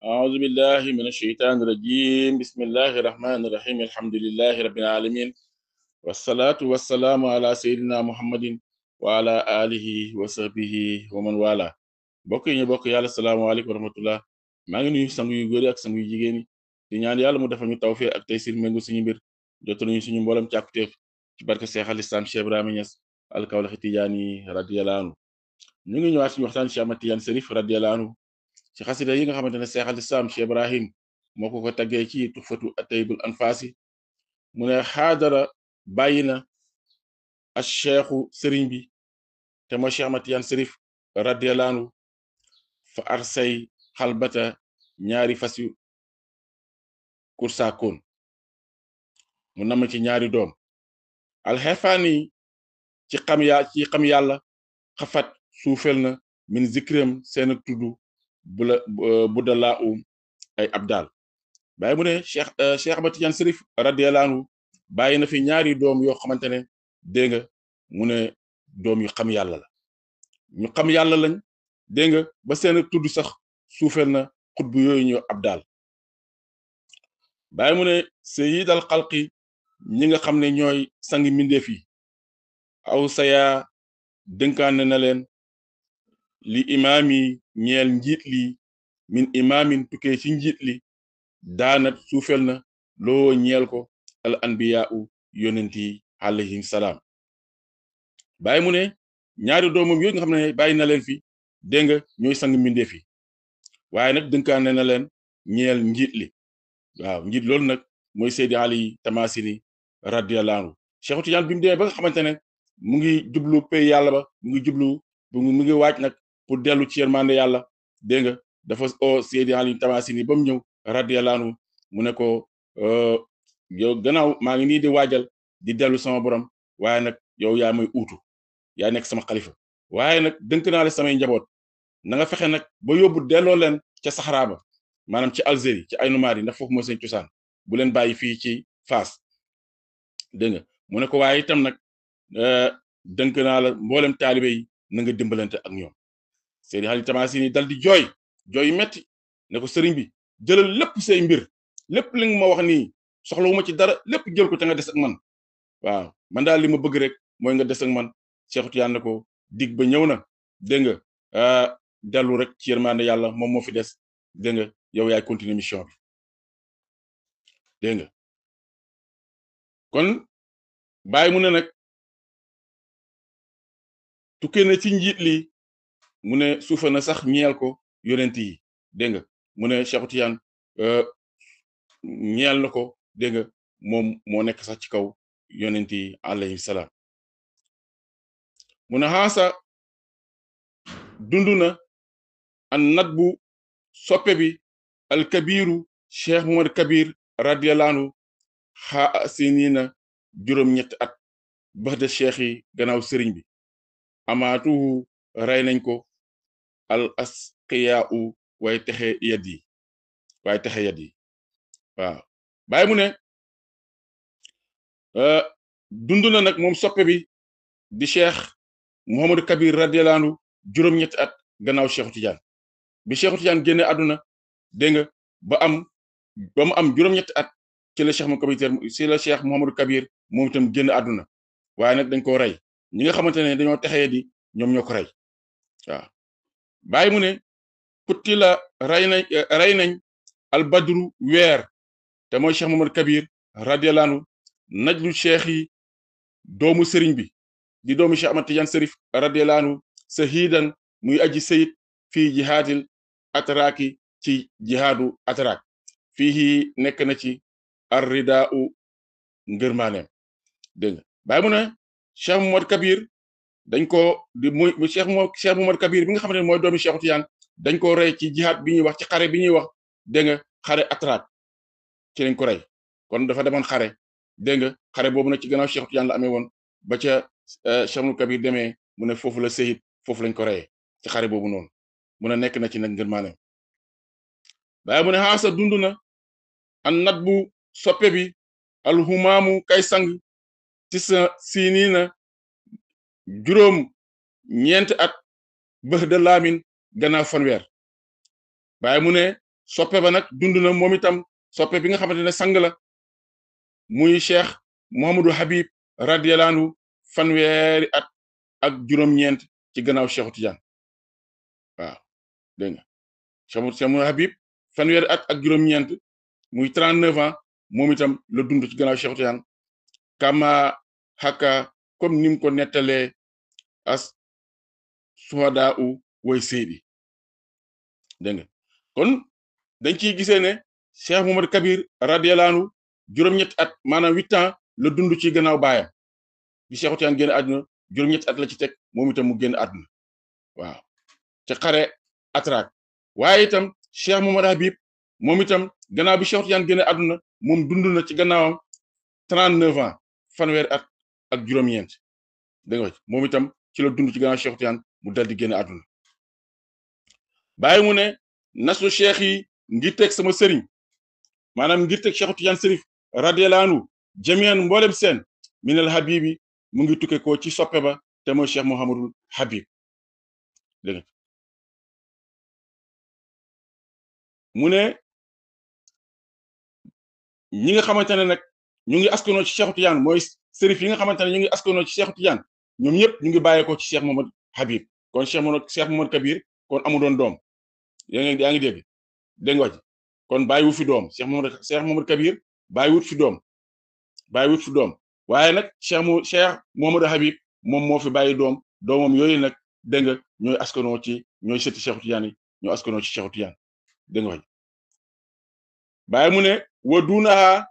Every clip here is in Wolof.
أعوذ بالله من الشيطان الرجيم بسم الله الرحمن الرحيم الحمد لله رب العالمين والصلاة والسلام على سيدنا محمد وعلى آله وصحبه ومن والاه bokk yi ñu bokk yàlla salaamaaleykum wa rahmatullah maa ngi nuyu sang yu góor yi ak sang yu jigéen yi di ñaan yàlla mu defal ñu tawfiq ak taysir méngu suñu mbir jotaluñu suñu mboolem càkkuteef ci barke Cheikh al Islam Cheikh Ibrahima Niass al-Kawlaxi Tijaani radiyallahu anhu ñu ngi ñëwaat suñu waxtaan Cheikh Ahmad Tidiane Cherif radiyallahu anhu ci xasida yi nga xamante ne Cheikh al Islam Cheikh Ibrahim moo ko taggee ci tuxfatu at-tayyibul anfaasi mu ne xaadara bàyyi na ak cheikhu sëriñ bi te mooy Cheikh Ahmad Tidiane Cherif radiyallahu anhu fa arsay xalbata ñaari fas yu kursaakoon mu namm ci ñaari doom alxefaani ci xam yàlla xafat suufel na min zikram seen ak tudd bu da laa ay abdal bàyyi mu ne Cheikh Ahmad Tidiane Cherif radiyallahu anhu bàyyi na fi ñaari doom yoo xamante ne dégg nga mu ne doom yu xam yàlla la ñu xam yàlla lañ dégg nga ba seen tudd sax suufel na xutbu yooyu ñu abdal bàyyi mu ne sayyidal xalqi ñi nga xam ne ñooy sangi mbindeef yi aw saya dënkaane na leen li imaam yi ñeel njiit li min imaamin tukkee ci njiit li daanat suufel na loo ñeel ko al anbiyaa'u yonent yi alayhim salaam bàyyi mu ne ñaari doomam yooyu nga xam ne bàyyi na leen fi dégg nga ñooy sang mbindeef yi waaye nag dënkaane na leen ñeel njiit li waaw njiit loolu nag mooy Seydi Ali Tamasini radiyallahu anhu Cheikh Tidiane bi mu demee ba nga xamante ne mu ngi jublu pay yàlla ba mu ngi jublu mu ngi waaj nag pour dellu ci yërmande yàlla dégg nga dafa o Seydi Ali Tamasini ba mu ñëw radiyallahu anhu mu ne ko yow gannaaw maa ngi nii di waajal di dellu sama borom waaye nag yow yaa may uutu yaa nekk sama xalifa waaye nag dënk naa la samay njaboot na nga fexe nag ba yóbbu delloo leen ca Saxara ba maanaam ci Algérie ci ay numaar yi ndax foofu mooy seen cosaan bu leen bàyyi fii ci Fass dégg nga mu ne ko waaye itam nag dënk naa la mboolem taalibe yi na nga dimbalante ak ñoom Seydi Ali Tamasini dal di jooy yu metti ne ko sëriñ bi jëlal lépp say mbir lépp li nga ma wax nii soxlawuma ci dara lépp jël ko te nga des ak man waaw man daal li ma bëgg rek mooy nga des ak man Cheikh Tidiane ne ko dig ba ñëw na dégg nga dellu rek ci yërmande yàlla moom moo fi des dégg nga yow yaay continuer mission bi dégg nga kon bàyyi mu ne nag tukkee na ci njiit li mu ne suufa na sax ñeel ko yonent yi dégg nga mu ne Cheikh Tidiane ñeel na ko dégg nga moom moo nekk sax ci kaw yonent yi alayhi salaam mu ne xaasa dund na an nat bu soppe bi alkabiru Cheikh Mouhamad Kabir radiyallahu anhu xaa sinina juróom-ñetti at bax de cheikh yi gannaaw sëriñ bi amaatuhu rey nañ ko al asqiyaa'u waaye texe yat yi waaw bàyyi mu ne dund na nag moom soppe bi di Cheikh Mouhamad Kabir radiyallahu anhu juróom-ñetti at gannaaw Cheikh Tidiane bi Cheikh Tidiane génne àdduna dégg nga ba mu am juróom-ñetti at ci la Cheikh Mouhamad Kabir moom itam génn àdduna waaye nag dañ ko rey ñi nga xamante ne dañoo texee di ñoom ñoo ko rey waaw bàyyi mu ne kutti la rey nañ albadru weer te mooy Cheikh Mouhamad Kabir radiyallahu anhu najlu cheikh yi doomu sëriñ bi di doomu Cheikh Ahmad Tidiane Cherif radiyallahu anhu sahidan muy aji sayid fii jihaadil atraaki ci jihaadu atrak fii nekk na ci arridaau ngërmaaneem dégg nga bàyyi mu ne Cheikh Mouhamad Kabir dañ ko di muy Cheikh Mouhamad Kabir bi nga xam ne mooy doomi Cheikh Tidiane dañ ko rey ci jihaad bi ñuy wax ci xare bi ñuy wax dégg nga xare atrak ci lañ ko rey kon dafa demoon xare dégg nga xare boobu nag ci gannaaw Cheikh Tidiane la amee woon ba ca Cheikh Mouhamad Kabir demee mu ne foofu la seyit foofu lañ ko reyee ci xare boobu noonu mu ne nekk na ci nag ngërmaaneem waaye mu ne xaasa dund na an nat bu soppe bi alxumaamu kay sang ci sa sinina juróom ñeenti at bëx de laamin gannaaw fanweer waaye mu ne soppe ba nag dund na moom itam soppe bi nga xamante ne sang la muy Cheikh Mouhamadou Habib radiyallahu anhu fanweeri at ak juróom-ñeent ci gannaaw Cheikh Tidiane waaw dégg nga Cheikh Mouhamadou Habib fanweeri at ak juróom-ñeent muy 39 ans moom itam la dund ci gannaaw Cheikh Tidiane kama haka comme ni mu ko nettalee as suhadaa u way seydi dégg nga kon dañ ciy gisee ne Cheikh Mouhamadou Kabir radiyallahu anhu juróom-ñetti at maanaam 8 ans la dund ci gannaaw baayam bi Cheikh Tidiane génn àdduna juróom-ñetti at la ci teg moom itam mu génn àdduna waaw ca xare Atrak waaye itam Cheikh Mouhamadou Habib moom itam gannaaw bi Cheikh Tidiane génn àdduna moom dund na ci gannaawam 39 ans fanweeri at ak juróom-ñeent dégg nga moom itam ci la dund ci gannaaw Cheikh Tidiane mu dal di génn àdduna bàyyi mu ne nasu cheikh yi ngir teg sama sëriñ maanaam ngir teg Cheikh Tidiane Serif radiyallahu anhu jamian mboolem seen minal habibi mu ngi tukke ko ci soppe ba te mooy Cheikh Mouhamadul Habib dégg nga mu ne ñi nga xamante ne nag ñu ngi askanoo ci Cheikh Tidiane mooy sërif yi nga xamante ne ñu ngi askanoo ci Cheikh Tidiane ñoom ñëpp ñu ngi bàyyeekoo ci Cheikh Mouhamadou Habib kon Cheikh Mouhamadou Kabir kon amu doon doom yaa ngi dégg nga ci kon bàyyiwut fi doom Cheikh Mouhamadou Kabir bàyyiwut fi doom waaye nag Cheikh Mouhamadou Habib moom moo fi bàyyi doomam yooyu nag dégg nga ñooy askanoo ci ñooy sëti Cheikh Tidiane yi ñoo askanoo ci Cheikh Tidiane dégg nga bàyyi mu ne wa duunaha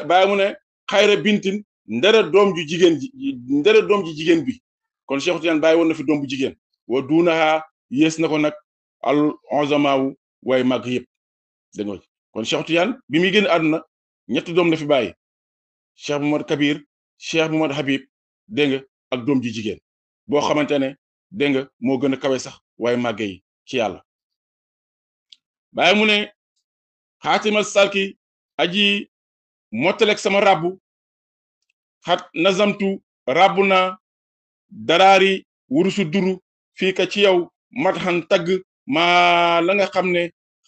bàyyi mu ne xayra bintin ndere doom ju jigéen bi kon Cheikh Tidiane bàyyi woon na fi doom bu jigéen wa duunaha yées na ko nag al onzamaawu waaye màgg yëpp dégg nga kon Cheikh Tidiane bi muy génn àdduna ñetti doom la fi bàyyi Cheikh Mouhamadou Kabir Cheikh Mouhamadou Habib dégg nga ak doom ju jigéen boo xamante ne dégg nga moo gën a kawe sax waaye màgge yi ci yàlla bàyyi mu ne xaatimal salki aji mottalek sama rabbu xat nazamtu rabbu na daraari wurusu duru fii ka ci yow matxan tagg maa la nga xam ne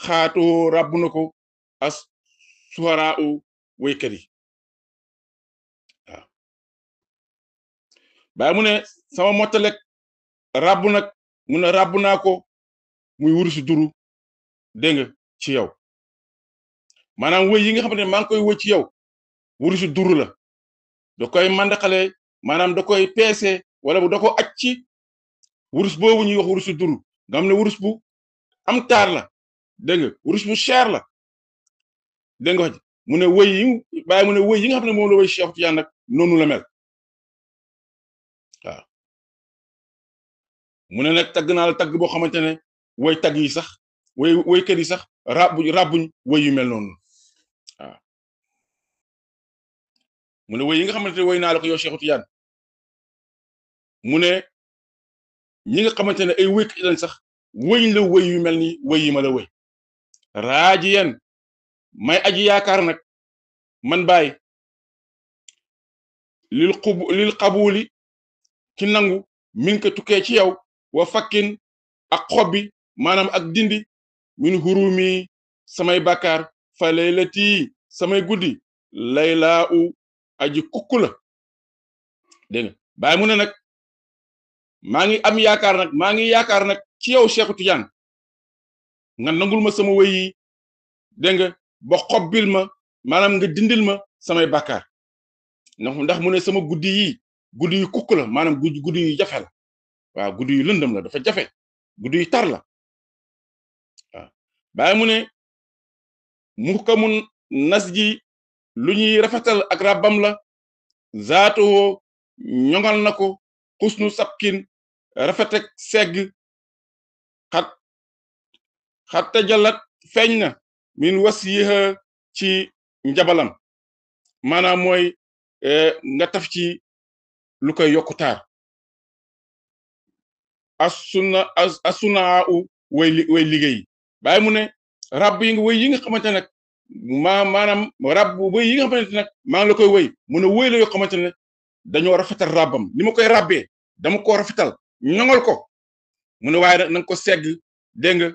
xaatoo rabbu na ko as suharaa u waykat yi waaw bàyyi mu ne sama mottalek rabbu nag mu ne rabbu naa ko muy wurusu duru dégg nga ci yow maanaam wëy yi nga xamante ne maa ngi koy wëy ci yow wurusu duru la da koy mandaxale maanaam da koy peese wala bu da ko aj ci wurus boobu ñuy wax wurusu duru nga xam ne wurus bu am taar la dégg nga wurus bu cher la dégg nga wax mu ne wëy yi bàyyi mu ne wëy yi nga xam ne moom la wëy Cheikh Tidiane nag noonu la mel waaw mu ne nag tagg naa la tagg boo xamante ne woy tagg yi sax woykat yi sax rabbuñ woy yu mel noonu waaw mu ne woy yi nga xamante ne woy naa la ko yow Cheikh Tidiane mu ne ñi nga xamante ne ay woykat lañ sax woyñ la woy yu mel ni woy yi ma la woy raaji yen may aji yaakaar nag man bàyyi lil xabuli ci nangu min ko tukkee ci yow wa fakkin ak xobbi maanaam ak dindi min hurumi samay bàkkaar fa laylati samay guddi laylaa u aji kukku la dégg nga bàyyi mu ne nag maa ngi yaakaar nag ci yow Cheikh Tidiane nga nangul ma sama wëy yi dégg nga ba xobbil ma maanaam nga dindil ma samay bàkkaar ndax mu ne sama guddi yu kukk la maanaam guddi yu jafe la waaw guddi yu lëndëm la dafa jafe guddi yu tar la waaw bàyyi mu ne muhkamun nas ji lu ñuy rafetal ak rabbam la zaatoo ñoŋal na ko xusnu sabkin rafetek segg xat tajallat feeñ na min wasiha ci njabalam maanaam mooy nga taf ci lu koy yokku taar asuna u way liggéey bàyyi mu ne rab yi nga wëy yi nga xamante nag maanaam rab wëy yi nga xamante nag maa ngi la koy wëy mu ne wëy la yoo xamante ne dañoo rafetal rabbam ni ma koy rabbee dama ko rafetal ñoŋal ko mu ne waaye nag na nga ko segg dégg nga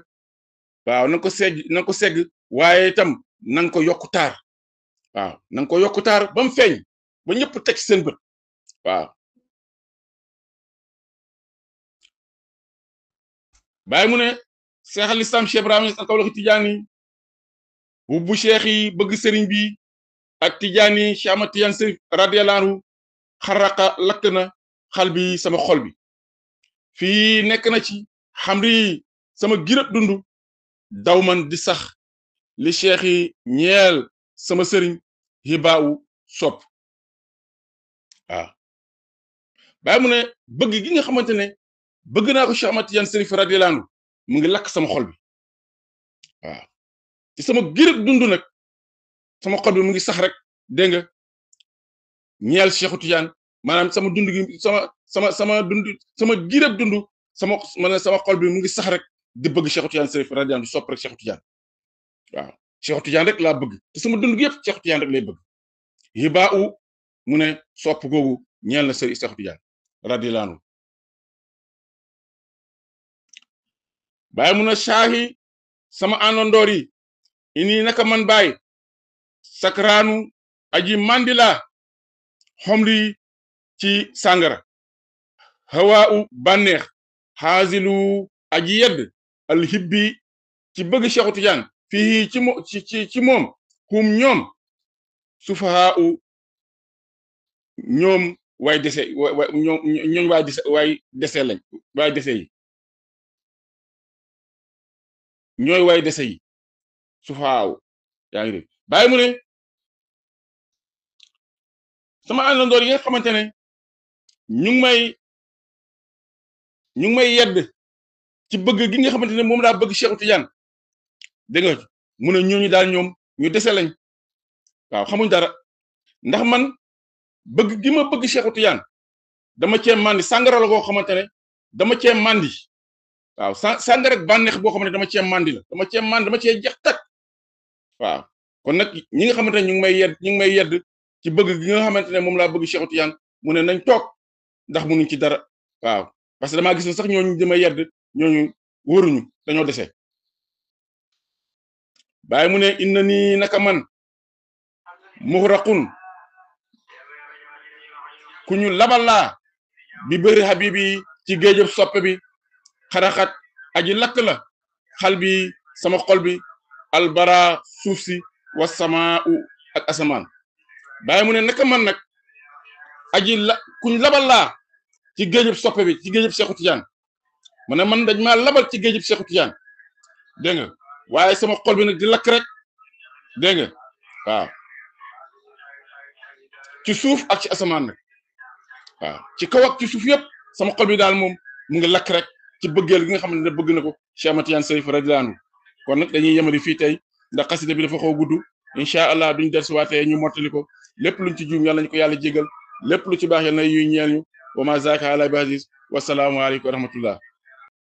waaw na nga ko segg waaye itam na nga ko yokku taar waaw na nga ko yokku taar ba mu feeñ ba ñëpp teg seen bët waaw bàyyi mu ne Cheikh al Islam Cheikh Ibrahima Kawlax Tijaani bu cheikh yi bëgg sëriñ bi ak Tijaani Cheikh Ahmad Tijaan Sërif radiyallahu anhu xaraqa lakk na xal bi sama xol bi fii nekk na ci xamri sama girab dund daw man di sax li cheikh yi ñeel sama sëriñ hibaawu sopp waaw bàyyi mu ne bëgg gi nga xamante ne bëgg naa ko Cheikh Ahmad Tijaan Sërif radiyallahu anhu mu ngi lakk sama xol bi waaw ci sama girab dund nag sama xol bi mu ngi sax rek dégg nga ñeel Cheikhu Tijaan maanaam sama dund gi sama dund sama girab dund sama xol bi mu ngi sax rek di bëgg Cheikhu Tijaan Sërif radiyallahu anhu sopp rek Cheikhu Tijaan waaw Cheikhu Tijaan rek laa bëgg te sama dund gi yëpp Cheikhu Tijaan rek lay bëgg hibaa u mu ne sopp googu ñeel na sëriñ Cheikhu Tijaan radiyallahu anhu bàyyi mu ne saahi sama àndandoor yi ini naka man bàyyi sakraanu aji mandila xomri ci sàngara hawaa u bànneex xaasilu aji yedd alhibbi ci bëgg Cheikhu Tijaan fii ci moom hum ñoom sufahaa u ñoom waay dese ñoom waay dese lañ waay dese yi ñooy waay dese yi sufahaa u yaa ngi dégg bàyyi mu ne sama àndandoor yi nga xamante ne ñu ngi may yedd ci bëgg gi nga xamante ne moom laa bëgg Cheikhu Tijaan dégg nga mu ne ñooñu daal ñoom ñu dese lañ waaw xamuñ dara ndax man bëgg gi ma bëgg Cheikhu Tijaan dama cee mandi sàngara la goo xamante ne dama cee mandi waaw sàngara rek bànneex boo xamante ne dama cee mandi la dama cee jeex tak waaw kon nag ñi nga xamante ne ñu ngi may yedd ci bëgg gi nga xamante ne moom laa bëgg Cheikhu Tijaan mu ne nañ toog ndax munuñ ci dara waaw parce que damaa gis ne sax ñooñu di may yedd ñooñu wóoruñu dañoo dese bàyyi mu ne inna nii naka man muhraqun ku ñu labal laa bi bëri habibi ci géejëb soppe bi xaraxat aji lakk la xal bi sama xol bi albara suuf si wasamaa u ak asamaan bàyyi mu ne naka man nag kuñ labal laa ci géejëb soppe bi ci géejëb Cheikhu Tijaan mu ne man dañ maa labal ci géejëb Cheikhu Tijaan dégg nga waaye sama xol bi nag di lakk rek dégg nga waaw ci suuf ak ci asamaan nag waaw ci kaw ak ci suuf yëpp sama xol bi daal moom mu ngi lakk rek ci bëggeel gi nga xam ne bëgg na ko Cheikh Ahmad Tijaan Sërif radiyallahu anhu kon nag dañuy yemali fii tey ndax xasida bi dafa xaw gudd incha allah duñ dellusiwaatee ñu mottali ko lépp luñ ci juum yàlla nañu ko yàlla jégal lépp lu ci baax yàlla na yuy ñeel ñu wa ma zaaka ala bi aziz wasalaamu aleykum wa rahmatullah